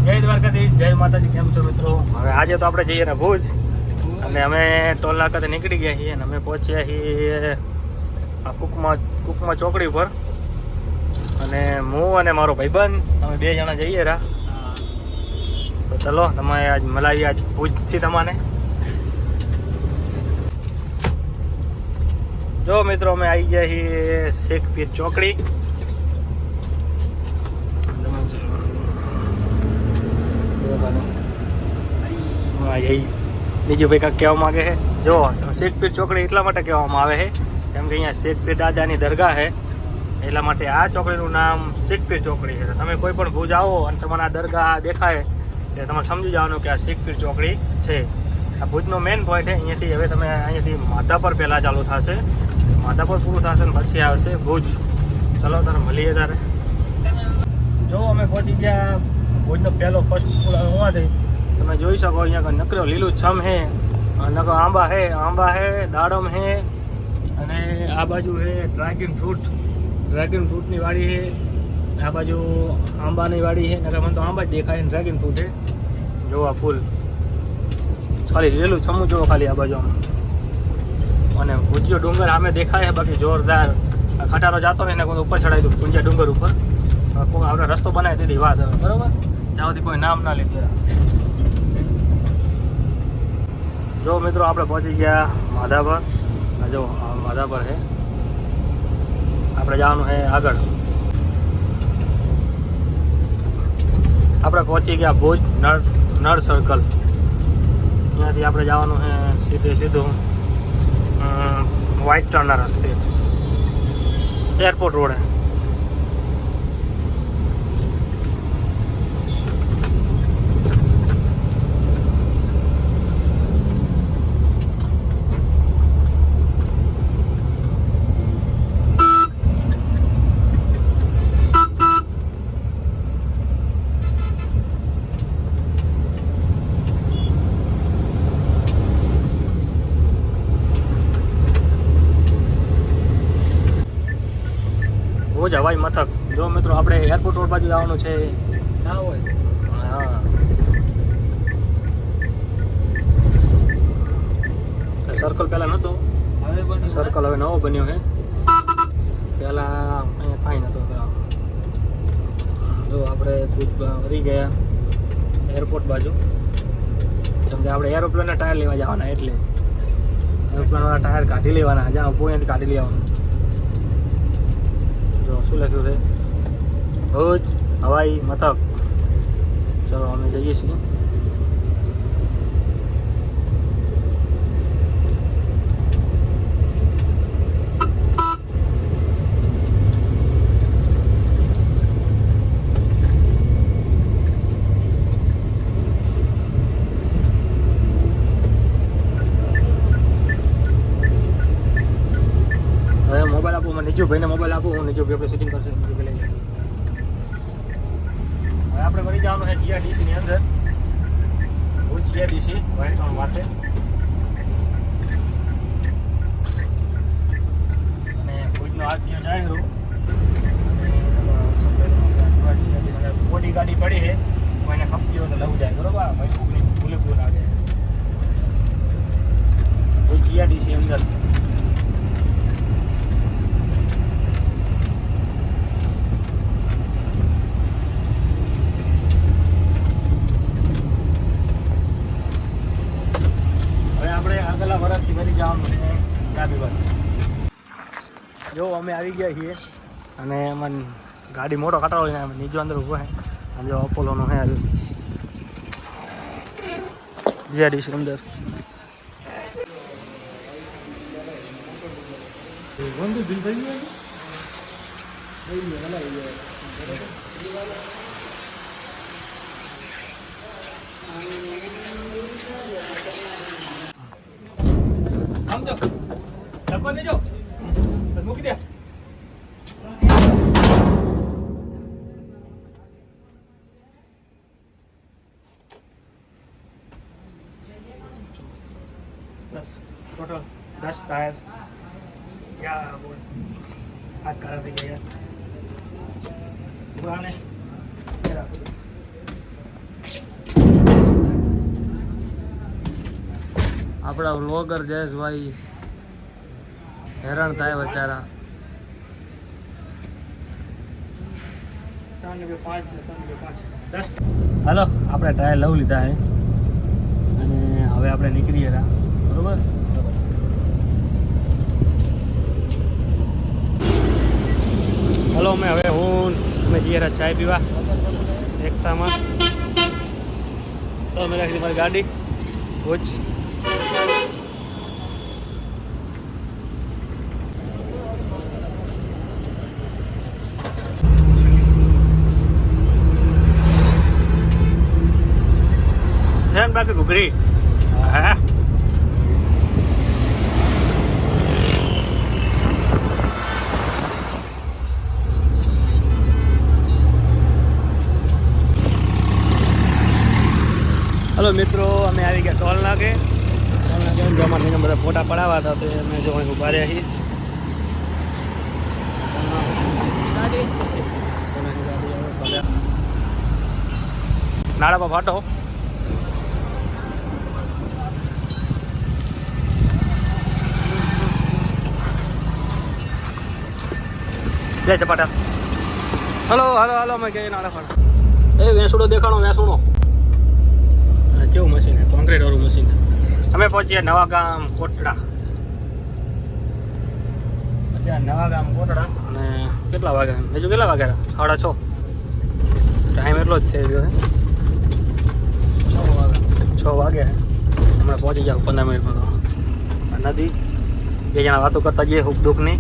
જય દ્વારકાધીશ, જય માતાજી. કેમ છો મિત્રો? હવે આજે તો આપણે જઈએ ને ભુજ, અને અમે ટોલ નાકાથી નીકળી ગયા છીએ અને અમે પહોંચ્યા છીએ આ કુકમા ચોકડી ઉપર. અને હું અને મારો ભાઈબંધ અમે 2 જણા જઈએ રહ્યા. તો ચલો તમે આજ મલાવી આજ ભુજથી તમને. જો મિત્રો અમે આવી ગયા છીએ શેખપીર ચોકડી. બીજું ભાઈ કાંઈક કહેવા માગે છે. જો શેખપીર ચોકડી એટલા માટે કહેવામાં આવે છે કેમ કે અહીંયા શેખપીર દાદાની દરગાહ છે, એટલા માટે આ ચોકડીનું નામ શેખપીર ચોકડી છે. તમે કોઈ પણ ભુજ આવો અને તમારે આ દરગાહ દેખાય એટલે તમારે સમજી જવાનું કે આ શેખપીર ચોકડી છે. આ ભુજનો મેઇન પોઈન્ટ છે. અહીંયાથી હવે તમે અહીંયાથી માધાપર પહેલાં ચાલુ થશે, માધાપર પૂરું થશે ને પછી આવશે ભુજ. ચલો તારે મળીએ તારે. જો અમે પહોંચી ગયા ભુજનો પહેલો ફર્સ્ટ પુલ હોવાથી તમે જોઈ શકો અહીંયા નકરો લીલું છમ છે, નકરો આંબા છે, દાડમ છે, અને આ બાજુ છે ડ્રેગન ફ્રૂટની વાડી છે. આ બાજુ આંબાની વાડી છે, નકર મને તો આંબા જ દેખાય ને ડ્રેગન ફ્રૂટ છે. જો આ ફૂલ ખાલી લીલું છમું જોવો ખાલી આ બાજુ આમ. અને ભુજિયો ડુંગર સામે દેખાય છે, બાકી જોરદાર ખટારો જતો ને એને કોઈ ઉપર ચડાવી દઉં ભુજિયા ડુંગર ઉપર. આપણે રસ્તો બનાવી દીધી વાત હવે, બરાબર? ત્યાં સુધી કોઈ નામ ના લીધે. જો મિત્રો આપણે પહોંચી ગયા માધાપર. જો માધાપર છે, આપણે જવાનું છે આગળ. આપણે પહોંચી ગયા ભુજ નળ સર્કલ. ત્યાંથી આપણે જવાનું છે સીધું વ્હાઇટ ટર્નના રસ્તે એરપોર્ટ રોડે. ભુજ હવાઈ મથક. જો મિત્રો આપણે એરપોર્ટ રોડ બાજુ જવાનું છે. ના હોય, હા સર્કલ પહેલાં નહોતો, સર્કલ હવે નવો બન્યો છે. પહેલાં અહીંયા કાંઈ નહોતો. જો આપણે ભુજ વળી ગયા એરપોર્ટ બાજુ, કેમ કે આપણે એરોપ્લેનના ટાયર લેવા જવાના, એટલે એરોપ્લેનવાળા ટાયર કાઢી લેવાના. જ્યાં પોઈન્ટ કાઢી લેવાનું. શું લખ્યું છે? ભુજ હવાઈ મથક. ચલો અમે જઈએ છીએ. મોબાઈલ આપું, મને નીચુભાઈને મોબાઈલ આપું, હું નીચુભાઈ આપણે સેટિંગ કરશે. હવે આપણે વળી જવાનું છે GRDC ની અંદર. ભુજ GRDC વાઇટોન માટે. અને ભુજનો આરટીઓ જાય રહ્યું. અને મોટી ગાડી પડી છે, કોઈને ખપતી હોય તો લવું જાય, બરોબર? ભાઈ કોકની ભૂલે લાગે. ભુજ GRDC અંદર. જો અમે આવી ગયા છીએ અને મને ગાડી મોટો કટારો છે, નીચે અંદર ઊભો છે. અને જો અપોલોનો છે GRDC અંદર. બિલ થઈ ગયું. સમજો લખો દેજો, મૂકી દે. બસ ટોટલ 10 ટાયર. યાર બોલ હાથ કાઢા થઈ ગયા. પુરાને આપણા વ્લોગર જયેશભાઈ હેરાન થાય બચારા. હાલો આપણે ટાયર લઈ લીધા છે અને હવે આપણે નીકળીએ બરોબર. હલો અમે જઈએ ચાય પીવા એકતામાં. તો મેં રાખી મારી ગાડી ભુજ. બાકી ઘૂઘરી હા. હલો મિત્રો, અમે આવી ગયા ટોલ નાકે. જો અમારે બધા ફોટા પડાવવા હતા તો અમે જો ઉભા રહ્યા છીએ. નાળા પર ફાટો જય ચપાટા. હલો હલો હલો અમે કહીએ નાળા ફાટો. એ વેસુડો દેખાણો વેસુડો. કેવું મશીન છે? કોન્ક્રીટ વાળું મશીન. અમે પહોંચીએ નવા ગામ કોટડા. નવા ગામ કોટડા અને કેટલા વાગ્યા? હજુ કેટલા વાગ્યા? 6:30. ટાઈમ એટલો જ થઈ ગયો છે. 6 વાગ્યા. હમણાં પહોંચી જાવ 15 મિનિટમાં. તો નદી બે જણા વાતો કરતા જઈએ સુખ દુઃખની.